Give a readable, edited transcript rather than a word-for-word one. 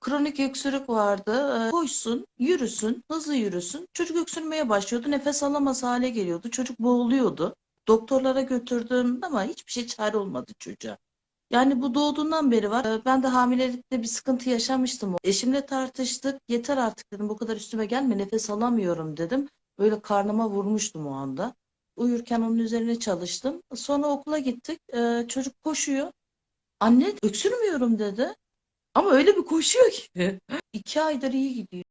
kronik öksürük vardı. Koşsun, yürüsün, hızlı yürüsün. Çocuk öksürmeye başlıyordu. Nefes alamaz hale geliyordu. Çocuk boğuluyordu. Doktorlara götürdüm ama hiçbir şey çare olmadı çocuğa. Yani bu doğduğundan beri var. Ben de hamilelikte bir sıkıntı yaşamıştım. Eşimle tartıştık. Yeter artık dedim. Bu kadar üstüme gelme. Nefes alamıyorum dedim. Böyle karnıma vurmuştum o anda. Uyurken onun üzerine çalıştım. Sonra okula gittik. Çocuk koşuyor. Anne öksürmüyorum dedi. Ama öyle bir koşuyor ki. 2 aydır iyi gidiyor.